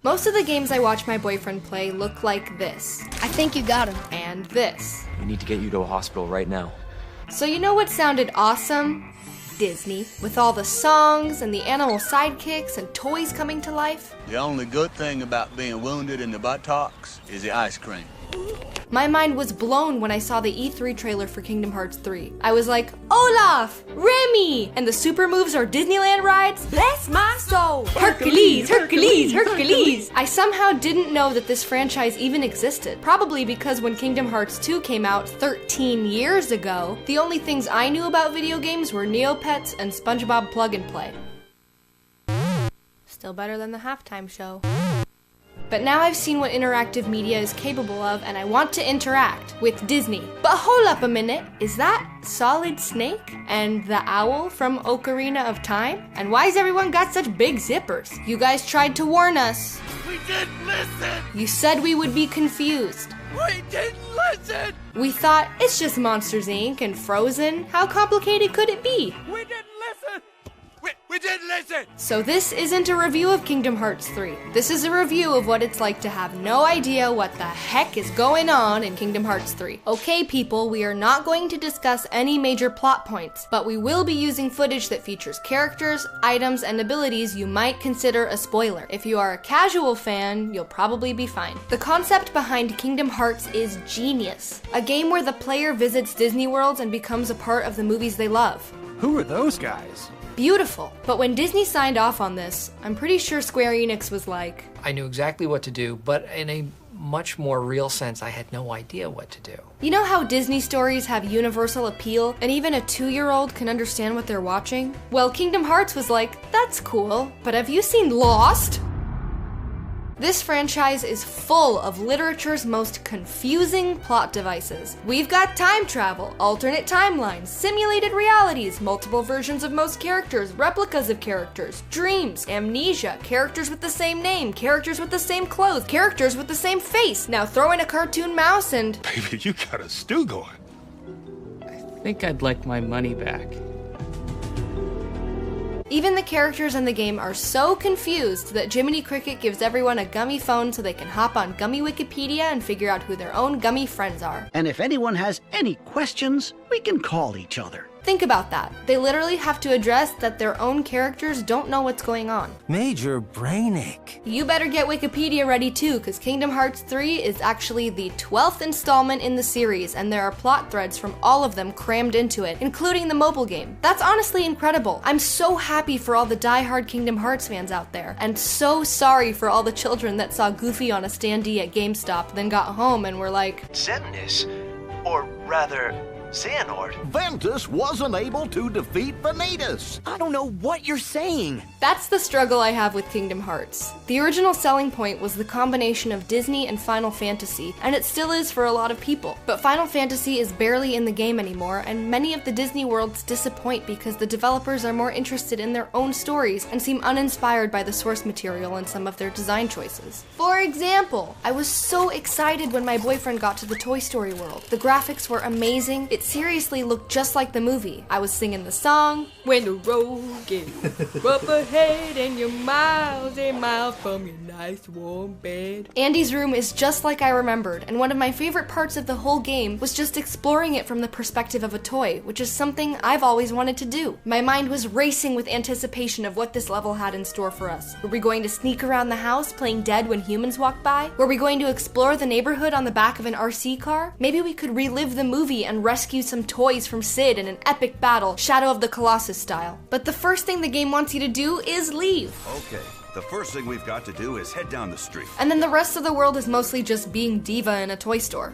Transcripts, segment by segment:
Most of the games I watch my boyfriend play look like this. I think you got him. And this. We need to get you to a hospital right now. So you know what sounded awesome? Disney. With all the songs and the animal sidekicks and toys coming to life. The only good thing about being wounded in the buttocks is the ice cream. My mind was blown when I saw the E3 trailer for Kingdom Hearts 3. I was like, Olaf! Remy! And the super moves are Disneyland rides? Bless my soul! Hercules! Hercules! Hercules! I somehow didn't know that this franchise even existed. Probably because when Kingdom Hearts 2 came out 13 years ago, the only things I knew about video games were Neopets and SpongeBob Plug and Play. Still better than the halftime show. But now I've seen what interactive media is capable of, and I want to interact with Disney. But hold up a minute, is that Solid Snake and the owl from Ocarina of Time? And why's everyone got such big zippers? You guys tried to warn us. We didn't listen! You said we would be confused. We didn't listen! We thought, it's just Monsters Inc. and Frozen. How complicated could it be? We didn't listen! We didn't listen! So this isn't a review of Kingdom Hearts 3. This is a review of what it's like to have no idea what the heck is going on in Kingdom Hearts 3. Okay people, we are not going to discuss any major plot points, but we will be using footage that features characters, items, and abilities you might consider a spoiler. If you are a casual fan, you'll probably be fine. The concept behind Kingdom Hearts is genius. A game where the player visits Disney worlds and becomes a part of the movies they love. Who are those guys? Beautiful. But when Disney signed off on this, I'm pretty sure Square Enix was like, I knew exactly what to do, but in a much more real sense, I had no idea what to do. You know how Disney stories have universal appeal, and even a 2-year-old can understand what they're watching? Well, Kingdom Hearts was like, that's cool, but have you seen Lost? This franchise is full of literature's most confusing plot devices. We've got time travel, alternate timelines, simulated realities, multiple versions of most characters, replicas of characters, dreams, amnesia, characters with the same name, characters with the same clothes, characters with the same face. Now throw in a cartoon mouse and... Baby, you got a stew going. I think I'd like my money back. Even the characters in the game are so confused that Jiminy Cricket gives everyone a gummy phone so they can hop on Gummy Wikipedia and figure out who their own gummy friends are. And if anyone has any questions, we can call each other. Think about that. They literally have to address that their own characters don't know what's going on. Major brain ache. You better get Wikipedia ready too, because Kingdom Hearts 3 is actually the 12th installment in the series, and there are plot threads from all of them crammed into it, including the mobile game. That's honestly incredible. I'm so happy for all the die-hard Kingdom Hearts fans out there, and so sorry for all the children that saw Goofy on a standee at GameStop, then got home and were like, Xemnas, or rather, Xehanort. Ventus wasn't able to defeat Vanitas. I don't know what you're saying. That's the struggle I have with Kingdom Hearts. The original selling point was the combination of Disney and Final Fantasy, and it still is for a lot of people. But Final Fantasy is barely in the game anymore, and many of the Disney worlds disappoint because the developers are more interested in their own stories and seem uninspired by the source material and some of their design choices. For example, I was so excited when my boyfriend got to the Toy Story world. The graphics were amazing. It seriously looked just like the movie. I was singing the song, when the road gets rough ahead and you're miles and miles from your nice warm bed. Andy's room is just like I remembered, and one of my favorite parts of the whole game was just exploring it from the perspective of a toy, which is something I've always wanted to do. My mind was racing with anticipation of what this level had in store for us. Were we going to sneak around the house playing dead when humans walked by? Were we going to explore the neighborhood on the back of an RC car? Maybe we could relive the movie and rescue some toys from Sid in an epic battle, Shadow of the Colossus style. But the first thing the game wants you to do is leave. Okay, the first thing we've got to do is head down the street. And then the rest of the world is mostly just being diva in a toy store.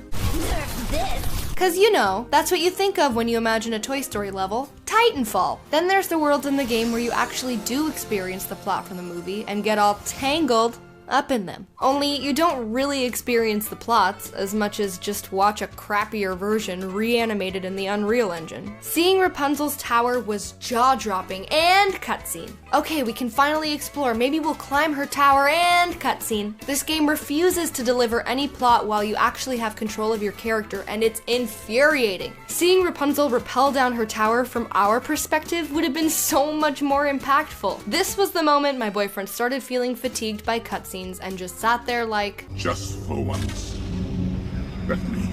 This. Cause you know, that's what you think of when you imagine a Toy Story level. Titanfall. Then there's the worlds in the game where you actually do experience the plot from the movie and get all tangled up in them. Only you don't really experience the plots as much as just watch a crappier version reanimated in the Unreal Engine. Seeing Rapunzel's tower was jaw-dropping and cutscene. Okay, we can finally explore. Maybe we'll climb her tower and cutscene. This game refuses to deliver any plot while you actually have control of your character, and it's infuriating. Seeing Rapunzel rappel down her tower from our perspective would have been so much more impactful. This was the moment my boyfriend started feeling fatigued by cutscenes cutscenes and just sat there like, Just for once, let me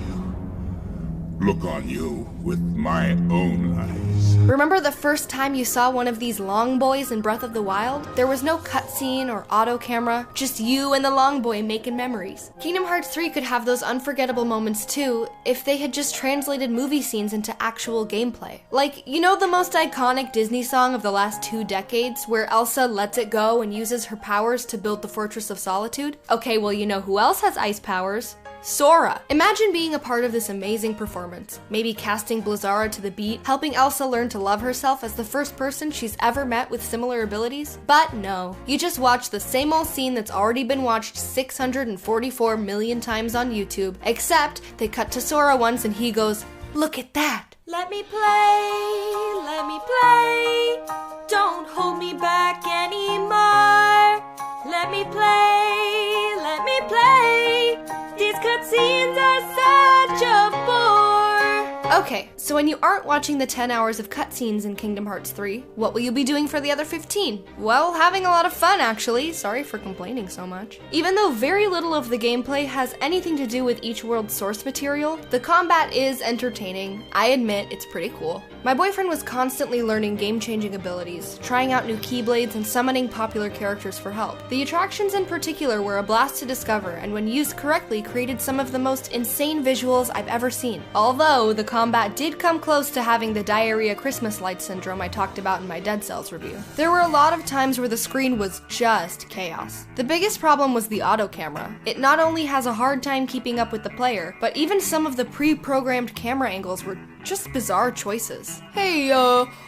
look on you with my own eyes. remember the first time you saw one of these long boys in Breath of the Wild? There was no cutscene or auto camera, just you and the long boy making memories. Kingdom Hearts 3 could have those unforgettable moments too, if they had just translated movie scenes into actual gameplay. Like, you know the most iconic Disney song of the last 2 decades, where Elsa lets it go and uses her powers to build the Fortress of Solitude? Okay, well, you know who else has ice powers? Sora. Imagine being a part of this amazing performance. Maybe casting Blizzara to the beat, helping Elsa learn to love herself as the first person she's ever met with similar abilities. But no, you just watch the same old scene that's already been watched 644 million times on YouTube, except they cut to Sora once and he goes, "Look at that. Let me play, don't hold me back anymore. Let me play, these cutscenes are such a bore." Okay, so when you aren't watching the 10 hours of cutscenes in Kingdom Hearts 3, what will you be doing for the other 15? Well, having a lot of fun actually, sorry for complaining so much. Even though very little of the gameplay has anything to do with each world's source material, the combat is entertaining. I admit, it's pretty cool. My boyfriend was constantly learning game-changing abilities, trying out new keyblades and summoning popular characters for help. The attractions in particular were a blast to discover, and when used correctly created some of the most insane visuals I've ever seen. Although, the combat did come close to having the diarrhea Christmas light syndrome I talked about in my Dead Cells review. There were a lot of times where the screen was just chaos. The biggest problem was the auto camera. It not only has a hard time keeping up with the player, but even some of the pre-programmed camera angles were just bizarre choices. Hey,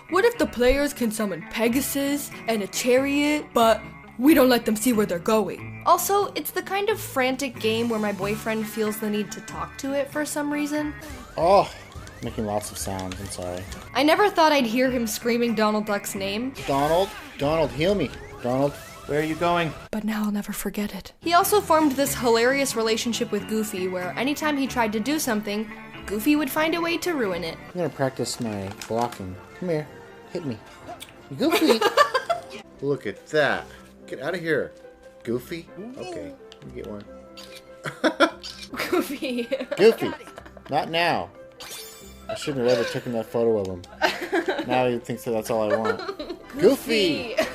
what if the players can summon Pegasus and a chariot, but we don't let them see where they're going? Also, it's the kind of frantic game where my boyfriend feels the need to talk to it for some reason. Oh, making lots of sounds, I'm sorry. I never thought I'd hear him screaming Donald Duck's name. Donald, heal me. Donald, where are you going? But now I'll never forget it. He also formed this hilarious relationship with Goofy where anytime he tried to do something, Goofy would find a way to ruin it. I'm gonna practice my blocking. Come here, hit me. Goofy! Look at that. Get out of here. Goofy? Okay, let me get one. Goofy. Goofy! Not now. I shouldn't have ever taken that photo of him. Now he thinks that that's all I want. Goofy! It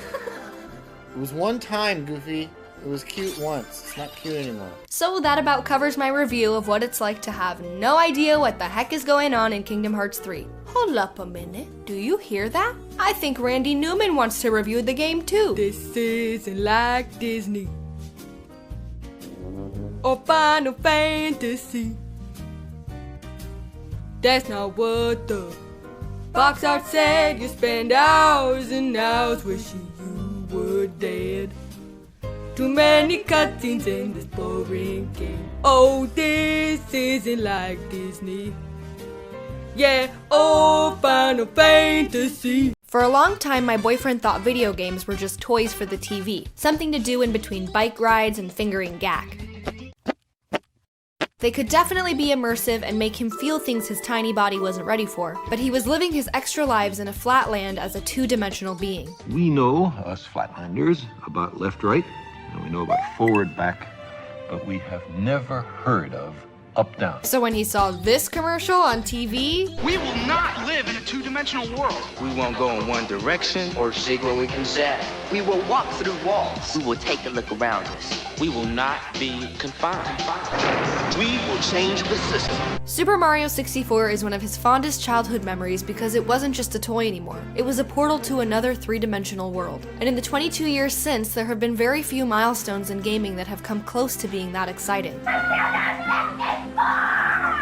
was one time, Goofy. It was cute once. It's not cute anymore. So that about covers my review of what it's like to have no idea what the heck is going on in Kingdom Hearts 3. Hold up a minute. Do you hear that? I think Randy Newman wants to review the game too. This isn't like Disney or Final Fantasy. That's not what the box art said. You spend hours and hours wishing you were dead. Too many cutscenes in this boring game. Oh, this isn't like Disney. Yeah, oh, Final Fantasy. For a long time, my boyfriend thought video games were just toys for the TV, something to do in between bike rides and fingering Gak. They could definitely be immersive and make him feel things his tiny body wasn't ready for, but he was living his extra lives in a flat land as a two-dimensional being. We know, us Flatlanders, about left-right, and we know about forward-back, but we have never heard of up-down. So when he saw this commercial on TV... We will not live in a two-dimensional world. We won't go in one direction or see where we can zap. We will walk through walls. We will take a look around us. We will not be confined. We will change the system. Super Mario 64 is one of his fondest childhood memories because it wasn't just a toy anymore. It was a portal to another three-dimensional world. And in the 22 years since, there have been very few milestones in gaming that have come close to being that exciting.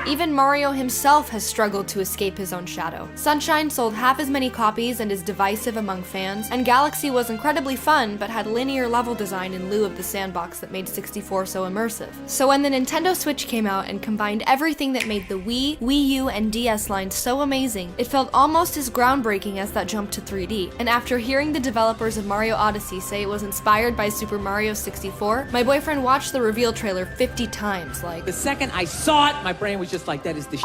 Even Mario himself has struggled to escape his own shadow. Sunshine sold half as many copies and is divisive among fans, and Galaxy was incredibly fun but had linear level design in lieu of the sandbox that made 64 so immersive. So when the Nintendo Switch came out and combined everything that made the Wii, Wii U, and DS lines so amazing, it felt almost as groundbreaking as that jump to 3D. And after hearing the developers of Mario Odyssey say it was inspired by Super Mario 64, my boyfriend watched the reveal trailer 50 times, like... The second I saw it, my brain was just like, that is the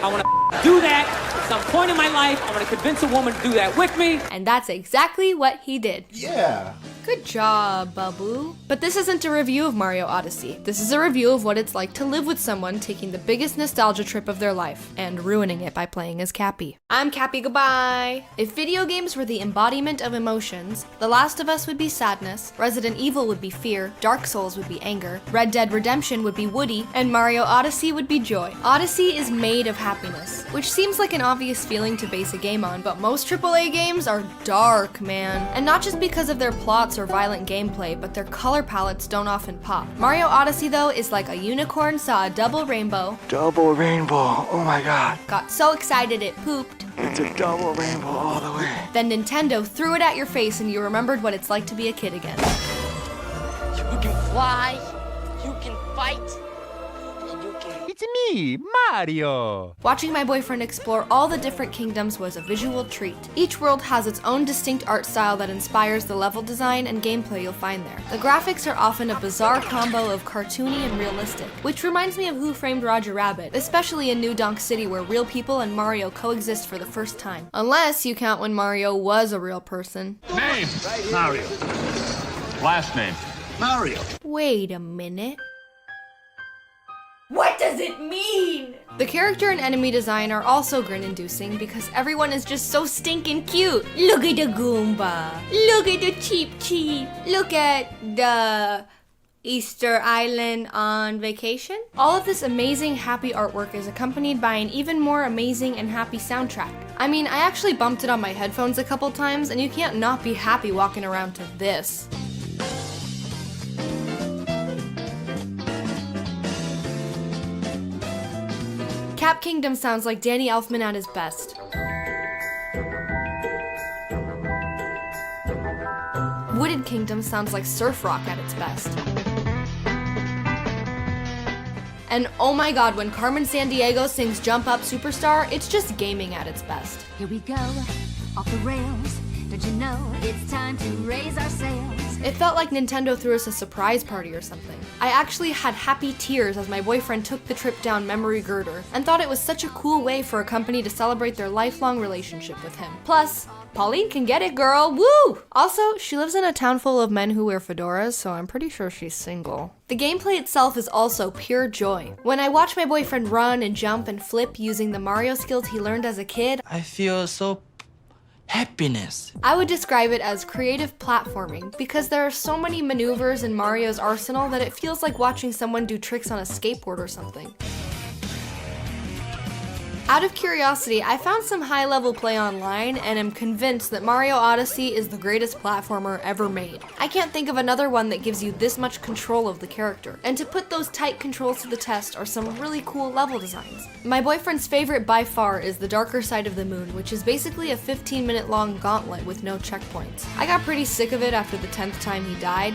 I want to do that at some point in my life. I want to convince a woman to do that with me. And that's exactly what he did. Yeah. Good job, Babu. But this isn't a review of Mario Odyssey. This is a review of what it's like to live with someone taking the biggest nostalgia trip of their life and ruining it by playing as Cappy. I'm Cappy, goodbye. If video games were the embodiment of emotions, The Last of Us would be sadness, Resident Evil would be fear, Dark Souls would be anger, Red Dead Redemption would be Woody, and Mario Odyssey would be joy. Odyssey is made of happiness, which seems like an obvious feeling to base a game on, but most AAA games are dark, man. And not just because of their plots or violent gameplay, but their color palettes don't often pop. Mario Odyssey, though, is like a unicorn saw a double rainbow. Double rainbow, oh my god. Got so excited it pooped. It's a double rainbow all the way. Then Nintendo threw it at your face and you remembered what it's like to be a kid again. You can fly, you can fight, and you can... It's me, Mario! Watching my boyfriend explore all the different kingdoms was a visual treat. Each world has its own distinct art style that inspires the level design and gameplay you'll find there. The graphics are often a bizarre combo of cartoony and realistic, which reminds me of Who Framed Roger Rabbit, especially in New Donk City where real people and Mario coexist for the first time. Unless you count when Mario was a real person. Name? Mario. Last name? Mario. Wait a minute. What does it mean? The character and enemy design are also grin-inducing because everyone is just so stinking cute. Look at the Goomba. Look at the Cheep Cheep. Look at the Easter Island on vacation. All of this amazing happy artwork is accompanied by an even more amazing and happy soundtrack. I mean, I actually bumped it on my headphones a couple times and you can't not be happy walking around to this. Cap Kingdom sounds like Danny Elfman at his best. Wooded Kingdom sounds like surf rock at its best. And oh my god, when Carmen Sandiego sings Jump Up Superstar, it's just gaming at its best. Here we go, off the rails. Don't you know it's time to raise our sails? It felt like Nintendo threw us a surprise party or something. I actually had happy tears as my boyfriend took the trip down memory girder and thought it was such a cool way for a company to celebrate their lifelong relationship with him. Plus, Pauline can get it, girl, woo! Also, she lives in a town full of men who wear fedoras, so I'm pretty sure she's single. The gameplay itself is also pure joy. When I watch my boyfriend run and jump and flip using the Mario skills he learned as a kid, I feel so happiness. I would describe it as creative platforming because there are so many maneuvers in Mario's arsenal that it feels like watching someone do tricks on a skateboard or something. Out of curiosity, I found some high-level play online and am convinced that Mario Odyssey is the greatest platformer ever made. I can't think of another one that gives you this much control of the character. And to put those tight controls to the test are some really cool level designs. My boyfriend's favorite by far is the Darker Side of the Moon, which is basically a 15-minute long gauntlet with no checkpoints. I got pretty sick of it after the 10th time he died.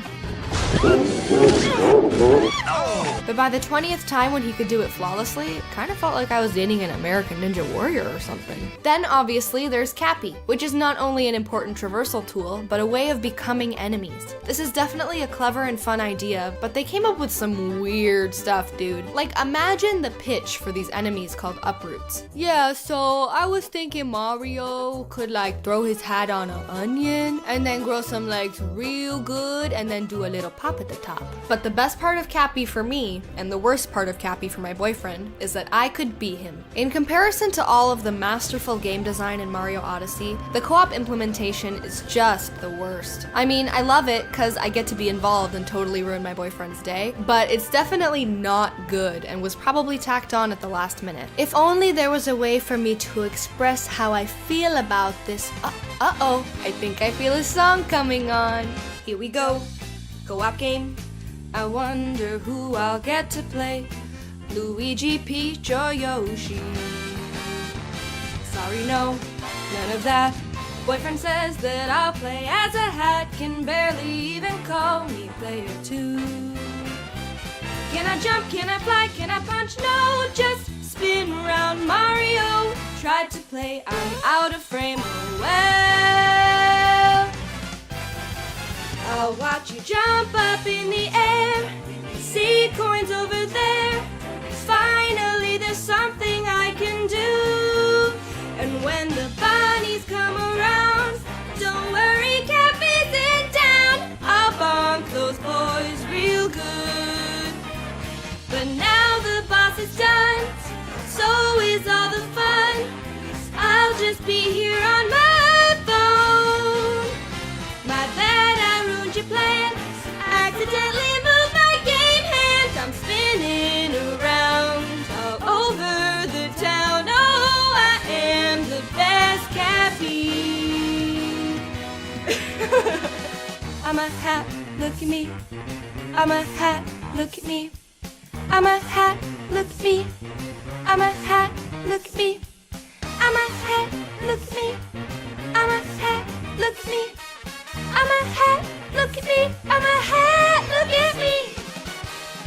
But by the 20th time when he could do it flawlessly, it kind of felt like I was dating an American Ninja Warrior or something. Then obviously there's Cappy, which is not only an important traversal tool, but a way of becoming enemies. This is definitely a clever and fun idea, but they came up with some weird stuff, dude. Like, imagine the pitch for these enemies called uproots. Yeah, so I was thinking Mario could like throw his hat on an onion and then grow some legs real good and then do a little pop at the top. But the best part of Cappy for me, and the worst part of Cappy for my boyfriend, is that I could be him. In comparison to all of the masterful game design in Mario Odyssey, the co-op implementation is just the worst. I mean, I love it because I get to be involved and totally ruin my boyfriend's day, but it's definitely not good and was probably tacked on at the last minute. If only there was a way for me to express how I feel about this. Uh-oh, I think I feel a song coming on. Here we go. Co-op game. I wonder who I'll get to play. Luigi, Peach, or Yoshi. Sorry, no, none of that. Boyfriend says that I'll play as a hat. Can barely even call me player 2. Can I jump? Can I fly? Can I punch? No, just spin around. Mario tried to play, I'm out of frame. Oh well, I'll watch you jump up in the air. See coins over there. Finally there's something I can do. And when the bunnies come around, don't worry, Cap isn't down. just be here on my phone. My bad, I ruined your plans. Accidentally moved my game hands. I'm spinning around all over the town. Oh, I am the best cappy. I'm a hat, look at me. I'm a hat, look at me. I'm a hat, look at me. I'm a hat, look at me. I'm a hat, look at me. I'm a hat, look at me. I'm a hat, look at me. I'm a hat, look at me.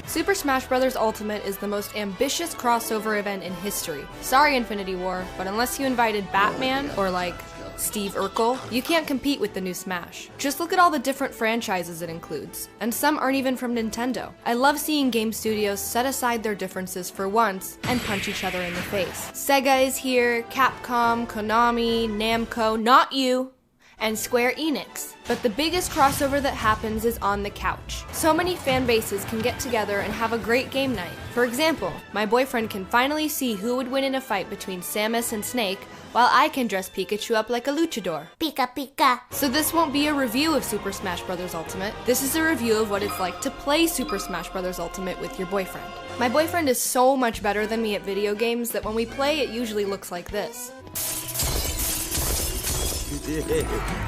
Super Smash Bros. Ultimate is the most ambitious crossover event in history. Sorry, Infinity War, but unless you invited Batman or like Steve Urkel, you can't compete with the new Smash. Just look at all the different franchises it includes, and some aren't even from Nintendo. I love seeing game studios set aside their differences for once and punch each other in the face. Sega is here, Capcom, Konami, Namco, not you, and Square Enix. But the biggest crossover that happens is on the couch. So many fan bases can get together and have a great game night. For example, my boyfriend can finally see who would win in a fight between Samus and Snake, while I can dress Pikachu up like a luchador. Pika pika. So this won't be a review of Super Smash Bros. Ultimate. This is a review of what it's like to play Super Smash Bros. Ultimate with your boyfriend. My boyfriend is so much better than me at video games that when we play, it usually looks like this.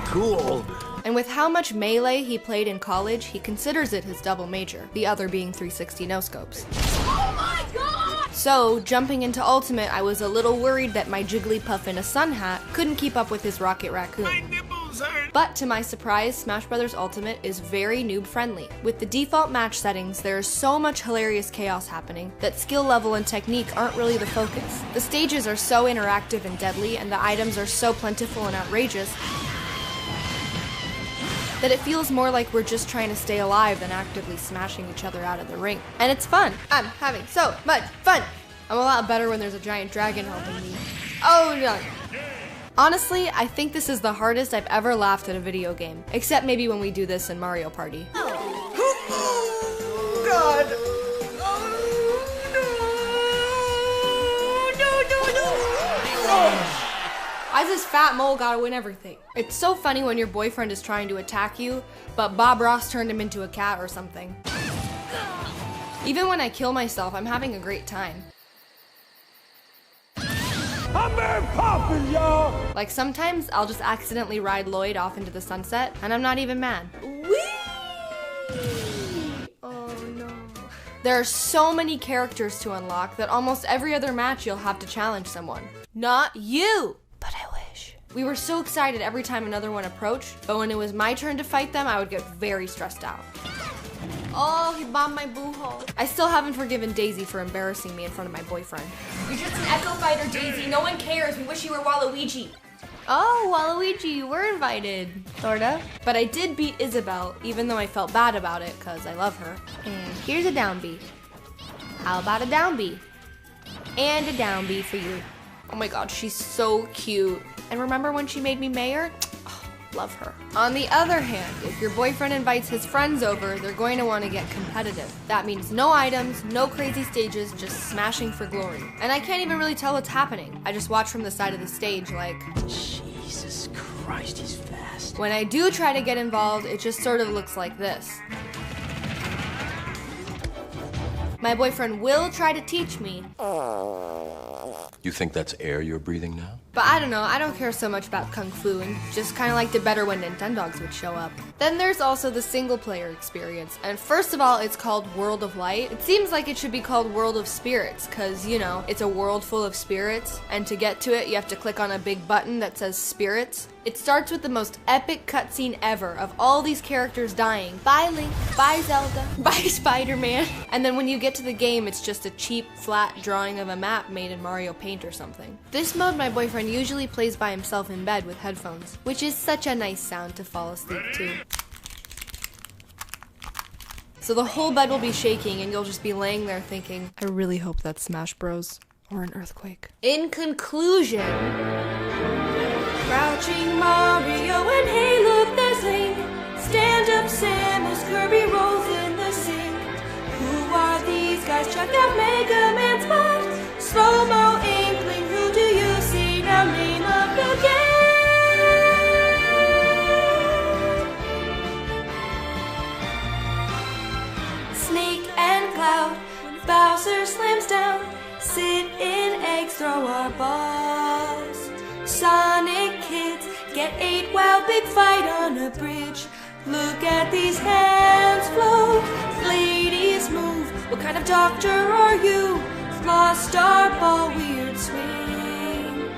Cool. And with how much Melee he played in college, he considers it his double major, the other being 360 no-scopes. Oh my god! So, jumping into Ultimate, I was a little worried that my Jigglypuff in a sun hat couldn't keep up with his Rocket Raccoon. My nipples hurt. But to my surprise, Smash Bros. Ultimate is very noob-friendly. With the default match settings, there is so much hilarious chaos happening that skill level and technique aren't really the focus. The stages are so interactive and deadly, and the items are so plentiful and outrageous, that it feels more like we're just trying to stay alive than actively smashing each other out of the ring. And it's fun. I'm having so much fun. I'm a lot better when there's a giant dragon helping me. Oh no. Honestly, I think this is the hardest I've ever laughed at a video game. Except maybe when we do this in Mario Party. God. Why does this fat mole gotta win everything? It's so funny when your boyfriend is trying to attack you, but Bob Ross turned him into a cat or something. Even when I kill myself, I'm having a great time. I'm Mary Poppins, y'all. Like sometimes I'll just accidentally ride Lloyd off into the sunset, and I'm not even mad. Whee! Oh no. There are so many characters to unlock that almost every other match you'll have to challenge someone. Not you! But I wish. We were so excited every time another one approached, but when it was my turn to fight them, I would get very stressed out. Oh, he bombed my boo hole. I still haven't forgiven Daisy for embarrassing me in front of my boyfriend. You're just an Echo Fighter, Daisy. No one cares. We wish you were Waluigi. Oh, Waluigi, you were invited. Sorta. But I did beat Isabelle, even though I felt bad about it, because I love her. And here's a down B. How about a down B? And a down B for you. Oh my god, she's so cute. And remember when she made me mayor? Oh, love her. On the other hand, if your boyfriend invites his friends over, they're going to want to get competitive. That means no items, no crazy stages, just smashing for glory. And I can't even really tell what's happening. I just watch from the side of the stage like, Jesus Christ, he's fast. When I do try to get involved, it just sort of looks like this. My boyfriend will try to teach me. You think that's air you're breathing now? But I don't know, I don't care so much about Kung Fu and just kind of liked it better when Nintendogs would show up. Then there's also the single player experience. And first of all, it's called World of Light. It seems like it should be called World of Spirits because, you know, it's a world full of spirits. And to get to it, you have to click on a big button that says Spirits. It starts with the most epic cutscene ever of all these characters dying. Bye Link, bye Zelda, bye Spider-Man. And then when you get to the game, it's just a cheap, flat drawing of a map made in Mario Paint or something. This mode my boyfriend usually plays by himself in bed with headphones, which is such a nice sound to fall asleep to. So the whole bed will be shaking and you'll just be laying there thinking, I really hope that's Smash Bros. Or an earthquake. In conclusion, crouching Mario and hey look there's Link. Stand up Samus, Kirby rolls in the sink. Who are these guys? Check out Mega Man's spot. Slow-mo Inkling, who do you see? Now name of the cloud. Bowser slams down, sit in eggs, throw our balls. Sonic kids get ate while big fight on a bridge. Look at these hands float, ladies move. What kind of doctor are you? Lost our ball, weird swing.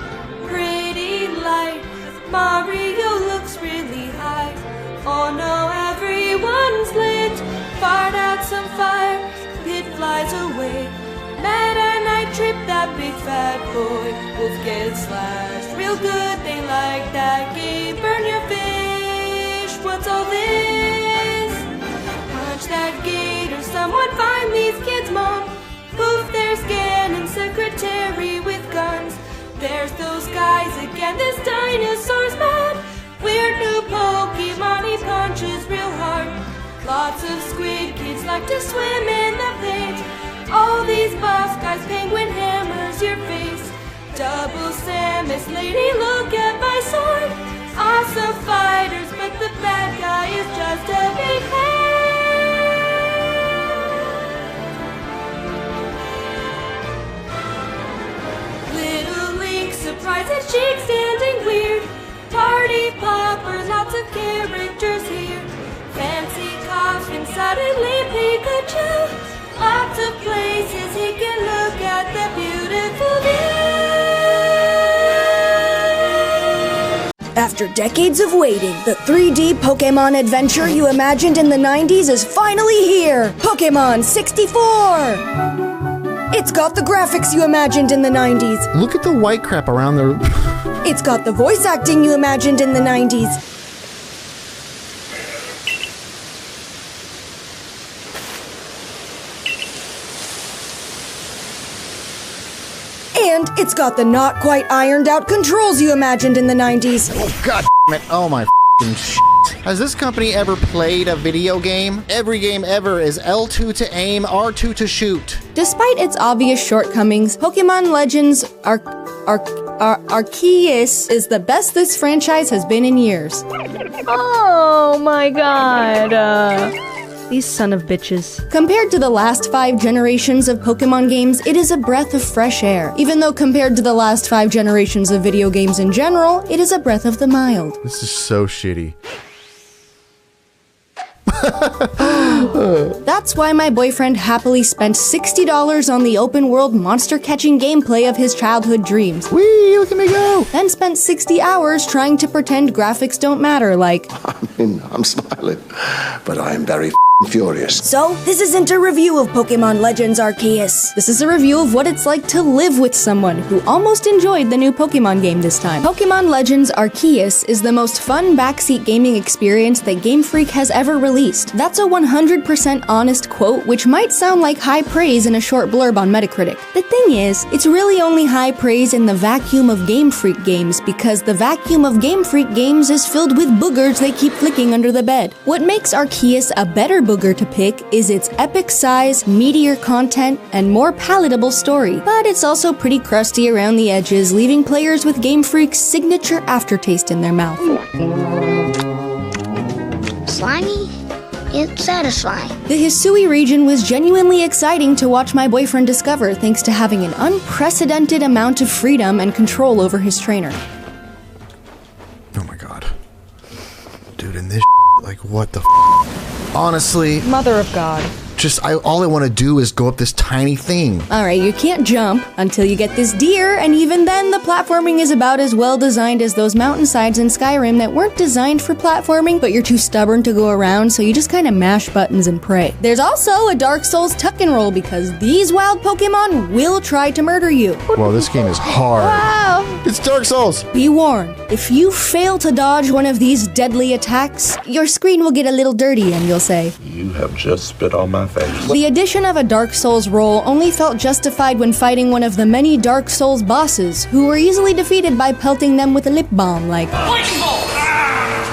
Pretty light, Mario looks really high. Oh no, everyone's lit. Fart out some fire, Pit flies away. Meta Knight trip that big fat boy. Wolf gets slashed real good, they like that game. Burn your fish, what's all this? Punch that gator, someone find these kids' mom. Poof, there's Ganon's secretary with guns. There's those guys again, this dinosaur's mad. Weird new Pokemon, he punches real hard. Lots of squid kids like to swim in the paint. All these buff guys, penguin hammers your face. Double Samus lady, look at my sword. Awesome fighters, but the bad guy is just a big head. Little Link, surprised Sheik standing weird. Party poppers, lots of characters here. Fancy coffin, suddenly Pikachu. Lots of places he can look at the beautiful view. After decades of waiting, the 3D Pokemon adventure you imagined in the 90s is finally here! Pokemon 64! It's got the graphics you imagined in the 90s. Look at the white crap around the... It's got the voice acting you imagined in the 90s. And it's got the not quite ironed out controls you imagined in the 90s. Oh, god damn it. Oh my f***ing shit. Has this company ever played a video game? Every game ever is L2 to aim, R2 to shoot. Despite its obvious shortcomings, Pokemon Legends Arceus is the best this franchise has been in years. Oh my god. These son of bitches. Compared to the last 5 generations of Pokemon games, it is a breath of fresh air. Even though compared to the last 5 generations of video games in general, it is a breath of the mild. This is so shitty. That's why my boyfriend happily spent $60 on the open world monster catching gameplay of his childhood dreams. Whee, look at me go! Then spent 60 hours trying to pretend graphics don't matter, like... I mean, I'm smiling, but I am very furious. So, this isn't a review of Pokemon Legends Arceus. This is a review of what it's like to live with someone who almost enjoyed the new Pokemon game this time. Pokemon Legends Arceus is the most fun backseat gaming experience that Game Freak has ever released. That's a 100% honest quote, which might sound like high praise in a short blurb on Metacritic. The thing is, it's really only high praise in the vacuum of Game Freak games, because the vacuum of Game Freak games is filled with boogers they keep flicking under the bed. What makes Arceus a better booger to pick is its epic size, meatier content, and more palatable story. But it's also pretty crusty around the edges, leaving players with Game Freak's signature aftertaste in their mouth. Slimy? It's satisfying. The Hisui region was genuinely exciting to watch my boyfriend discover thanks to having an unprecedented amount of freedom and control over his trainer. Oh my god. Dude, in this like, what the Honestly... Mother of God. All I want to do is go up this tiny thing. Alright, you can't jump until you get this deer, and even then the platforming is about as well designed as those mountainsides in Skyrim that weren't designed for platforming, but you're too stubborn to go around, so you just kind of mash buttons and pray. There's also a Dark Souls tuck and roll, because these wild Pokemon will try to murder you. Well, this game is hard. Wow! It's Dark Souls! Be warned, if you fail to dodge one of these deadly attacks, your screen will get a little dirty and you'll say, You have just spit on my face. The addition of a Dark Souls role only felt justified when fighting one of the many Dark Souls bosses, who were easily defeated by pelting them with a lip balm like Lightning Bolt!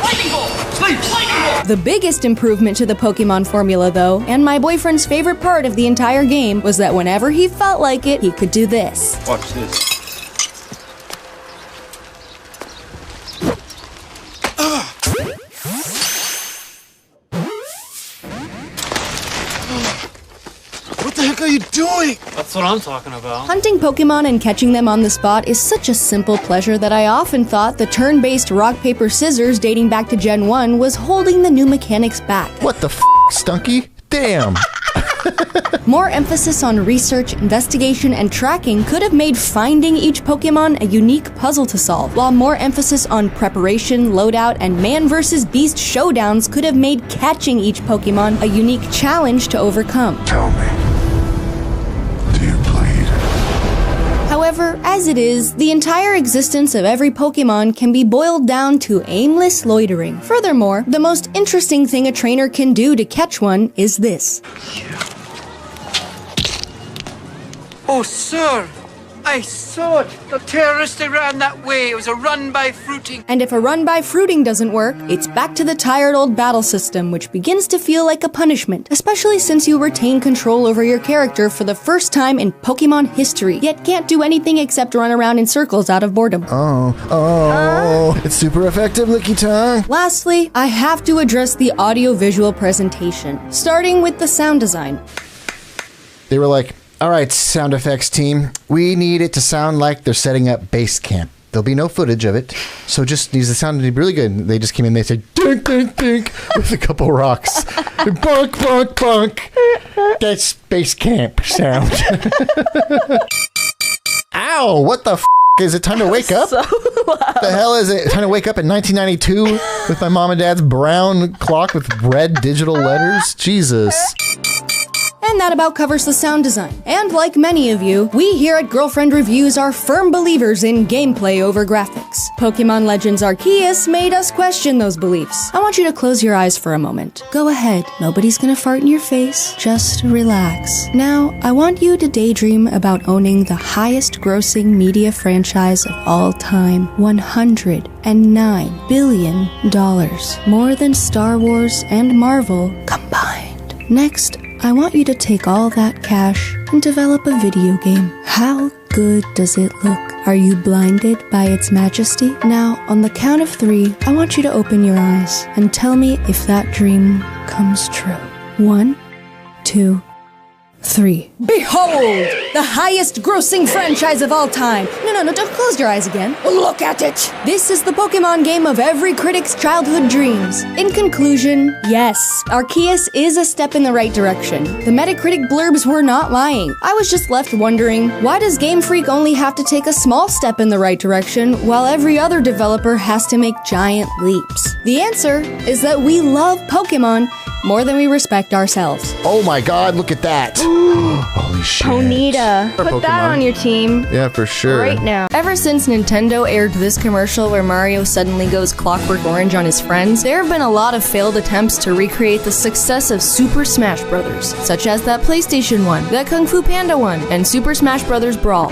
Lightning Bolt! Sleep! Lightning Bolt! The biggest improvement to the Pokemon formula, though, and my boyfriend's favorite part of the entire game, was that whenever he felt like it, he could do this. Watch this. the heck are you doing? That's what I'm talking about. Hunting Pokemon and catching them on the spot is such a simple pleasure that I often thought the turn-based rock, paper, scissors dating back to Gen 1 was holding the new mechanics back. What the f***, Stunky? Damn. More emphasis on research, investigation, and tracking could have made finding each Pokemon a unique puzzle to solve, while more emphasis on preparation, loadout, and man versus beast showdowns could have made catching each Pokemon a unique challenge to overcome. Tell me, do you bleed? However, as it is, the entire existence of every Pokemon can be boiled down to aimless loitering. Furthermore, the most interesting thing a trainer can do to catch one is this. Oh, sir, I saw it. The terrorists, they ran that way. It was a run by fruiting. And if a run by fruiting doesn't work, it's back to the tired old battle system, which begins to feel like a punishment, especially since you retain control over your character for the first time in Pokemon history, yet can't do anything except run around in circles out of boredom. It's super effective, Licky Tongue. Lastly, I have to address the audio-visual presentation, starting with the sound design. They were like, all right, sound effects team, we need it to sound like they're setting up base camp. There'll be no footage of it, so just needs the sound to be really good. And they just came in, they said, dink, dink, dink, with a couple rocks. Bonk, bonk, bonk. That's base camp sound. Ow, what the f***? Is it time to wake up? So loud. The hell is it? Time to wake up in 1992 with my mom and dad's brown clock with red digital letters? Jesus. And that about covers the sound design. And like many of you, we here at Girlfriend Reviews are firm believers in gameplay over graphics. Pokemon Legends Arceus made us question those beliefs. I want you to close your eyes for a moment. Go ahead, nobody's gonna fart in your face. Just relax. Now, I want you to daydream about owning the highest grossing media franchise of all time. $109 billion. More than Star Wars and Marvel combined. Next, I want you to take all that cash and develop a video game. How good does it look? Are you blinded by its majesty? Now, on the count of 3, I want you to open your eyes and tell me if that dream comes true. 1, 2, 3. Behold! The highest grossing franchise of all time! No, don't close your eyes again. Look at it! This is the Pokemon game of every critic's childhood dreams. In conclusion, yes, Arceus is a step in the right direction. The Metacritic blurbs were not lying. I was just left wondering, why does Game Freak only have to take a small step in the right direction while every other developer has to make giant leaps? The answer is that we love Pokemon more than we respect ourselves. Oh my god, look at that. Holy shit. Ponyta. Put that on your team. Yeah, for sure. Right now. Ever since Nintendo aired this commercial where Mario suddenly goes Clockwork Orange on his friends, there have been a lot of failed attempts to recreate the success of Super Smash Bros., such as that PlayStation one, that Kung Fu Panda one, and Super Smash Bros. Brawl.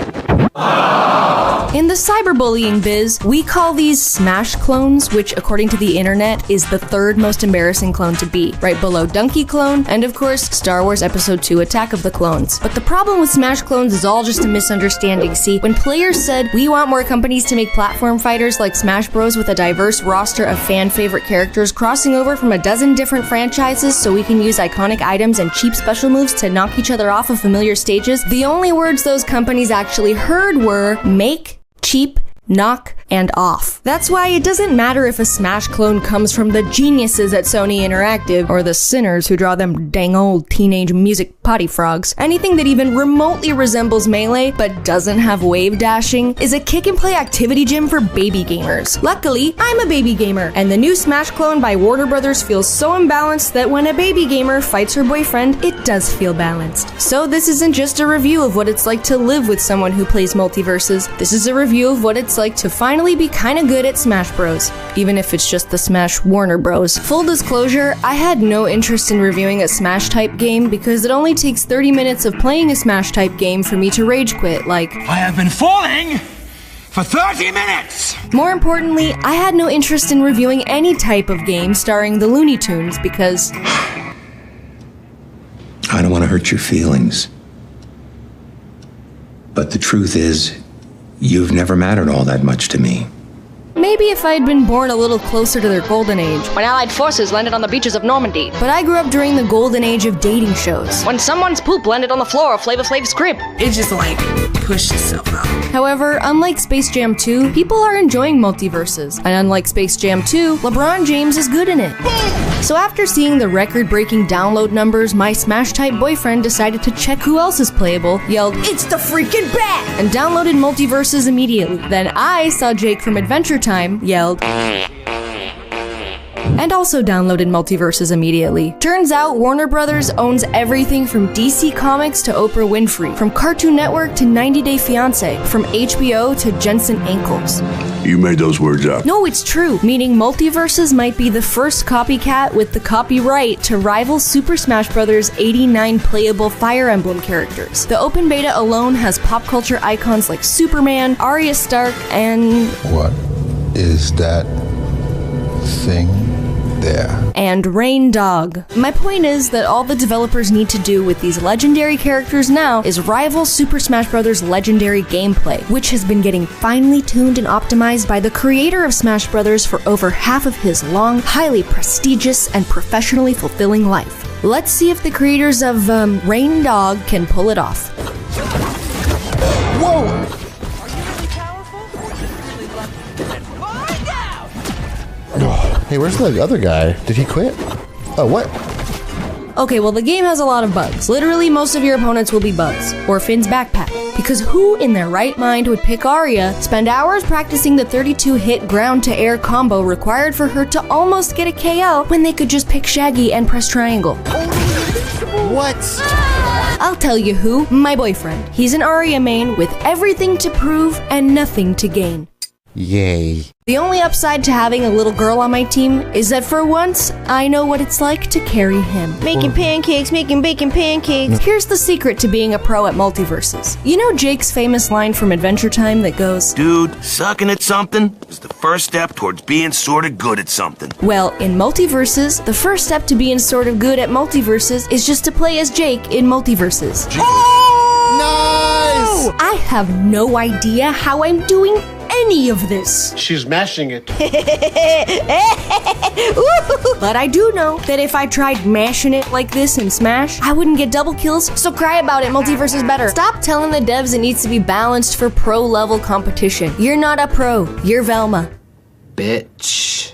In the cyberbullying biz, we call these Smash clones, which according to the internet is the 3rd most embarrassing clone to beat, right below Donkey Clone, and of course, Star Wars Episode 2 Attack of the Clones. But the problem with Smash clones is all just a misunderstanding. See, when players said, we want more companies to make platform fighters like Smash Bros. With a diverse roster of fan-favorite characters crossing over from a dozen different franchises so we can use iconic items and cheap special moves to knock each other off of familiar stages, the only words those companies actually heard were make, cheap, knock, and off. That's why it doesn't matter if a Smash clone comes from the geniuses at Sony Interactive or the sinners who draw them dang old teenage music potty frogs. Anything that even remotely resembles Melee but doesn't have wave dashing is a kick-and-play activity gym for baby gamers. Luckily, I'm a baby gamer, and the new Smash clone by Warner Brothers feels so imbalanced that when a baby gamer fights her boyfriend, it does feel balanced. So this isn't just a review of what it's like to live with someone who plays MultiVersus. This is a review of what it's like to finally be kinda good at Smash Bros, even if it's just the Smash Warner Bros. Full disclosure, I had no interest in reviewing a Smash-type game because it only takes 30 minutes of playing a Smash-type game for me to rage quit, like, I have been falling for 30 minutes! More importantly, I had no interest in reviewing any type of game starring the Looney Tunes because I don't want to hurt your feelings. But the truth is, you've never mattered all that much to me. Maybe if I had been born a little closer to their golden age, when Allied forces landed on the beaches of Normandy. But I grew up during the golden age of dating shows, when someone's poop landed on the floor of Flavor Flav's crib. It just like pushed itself out. However, unlike Space Jam 2, people are enjoying MultiVersus, and unlike Space Jam 2, LeBron James is good in it. So after seeing the record-breaking download numbers, my Smash-type boyfriend decided to check who else is playable, yelled, "It's the freaking bat!" and downloaded MultiVersus immediately. Then I saw Jake from Adventure Time, yelled, and also downloaded MultiVersus immediately. Turns out Warner Brothers owns everything from DC Comics to Oprah Winfrey, from Cartoon Network to 90 Day Fiancé, from HBO to Jensen Ankles. You made those words up. No, it's true, meaning MultiVersus might be the first copycat with the copyright to rival Super Smash Bros. 89 playable Fire Emblem characters. The open beta alone has pop culture icons like Superman, Arya Stark, and... What is that thing there? And Rain Dog. My point is that all the developers need to do with these legendary characters now is rival Super Smash Bros. Legendary gameplay, which has been getting finely tuned and optimized by the creator of Smash Bros. For over half of his long, highly prestigious, and professionally fulfilling life. Let's see if the creators of Rain Dog can pull it off. Whoa! Hey, where's the other guy? Did he quit? Oh, what? Okay, well the game has a lot of bugs. Literally most of your opponents will be bugs, or Finn's backpack. Because who in their right mind would pick Arya, spend hours practicing the 32-hit ground-to-air combo required for her to almost get a KO when they could just pick Shaggy and press triangle? What? I'll tell you who, my boyfriend. He's an Arya main with everything to prove and nothing to gain. Yay. The only upside to having a little girl on my team is that for once, I know what it's like to carry him. Making pancakes, making bacon pancakes. Here's the secret to being a pro at MultiVersus. You know Jake's famous line from Adventure Time that goes, "Dude, sucking at something is the first step towards being sorta good at something." Well, in MultiVersus, the first step to being sort of good at MultiVersus is just to play as Jake in MultiVersus. Oh! Nice! I have no idea how I'm doing any of this. She's mashing it. But I do know that if I tried mashing it like this in Smash, I wouldn't get double kills, so cry about it, MultiVersus better. Stop telling the devs it needs to be balanced for pro-level competition. You're not a pro, you're Velma. Bitch.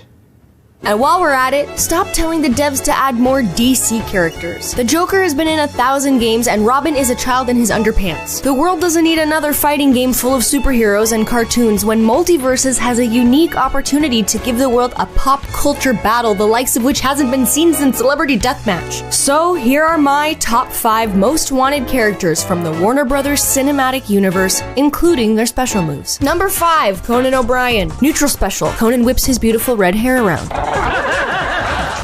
And while we're at it, stop telling the devs to add more DC characters. The Joker has been in 1,000 games and Robin is a child in his underpants. The world doesn't need another fighting game full of superheroes and cartoons when MultiVersus has a unique opportunity to give the world a pop culture battle the likes of which hasn't been seen since Celebrity Deathmatch. So here are my top 5 most wanted characters from the Warner Brothers cinematic universe, including their special moves. Number 5, Conan O'Brien. Neutral special, Conan whips his beautiful red hair around.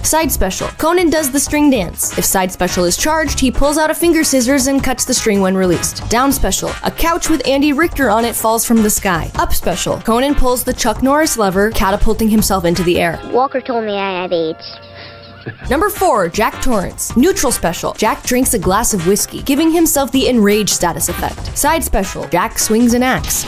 Side special, Conan does the string dance. If side special is charged, he pulls out a finger scissors and cuts the string when released. Down special, a couch with Andy Richter on it falls from the sky. Up special, Conan pulls the Chuck Norris lever, catapulting himself into the air. Walker told me I have AIDS. Number 4, Jack Torrance. Neutral special, Jack drinks a glass of whiskey, giving himself the enraged status effect. Side special, Jack swings an axe.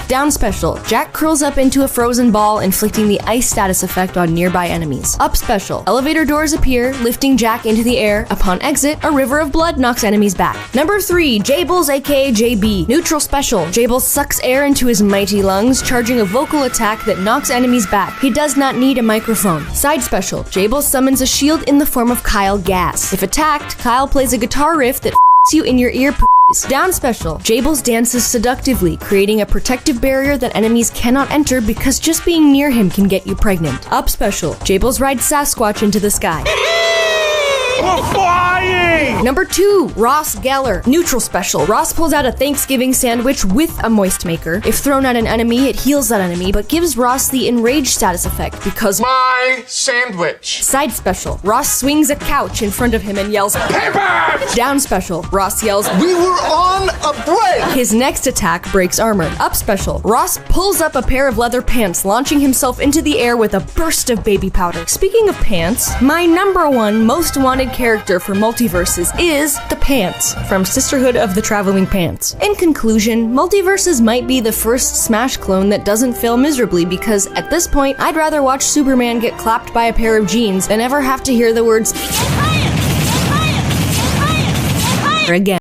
Down special, Jack curls up into a frozen ball, inflicting the ice status effect on nearby enemies. Up special, elevator doors appear, lifting Jack into the air. Upon exit, a river of blood knocks enemies back. Number 3, Jables aka JB. Neutral special, Jables sucks air into his mighty lungs, charging a vocal attack that knocks enemies back. He does not need a microphone. Side special, Jables summons a shield in the form of Kyle Gas. If attacked, Kyle plays a guitar riff that you in your ear. Down special, Jables dances seductively, creating a protective barrier that enemies cannot enter because just being near him can get you pregnant. Up special, Jables rides Sasquatch into the sky. We're flying! Number 2, Ross Geller. Neutral special, Ross pulls out a Thanksgiving sandwich with a moist maker. If thrown at an enemy, it heals that enemy, but gives Ross the enraged status effect because My sandwich! Side special, Ross swings a couch in front of him and yells, "Pivot!" Down special, Ross yells, We were on a break! His next attack breaks armor. Up special, Ross pulls up a pair of leather pants, launching himself into the air with a burst of baby powder. Speaking of pants, my number 1 most wanted side character for MultiVersus is the Pants from Sisterhood of the Traveling Pants. In conclusion, MultiVersus might be the first Smash clone that doesn't fail miserably because at this point, I'd rather watch Superman get clapped by a pair of jeans than ever have to hear the words again.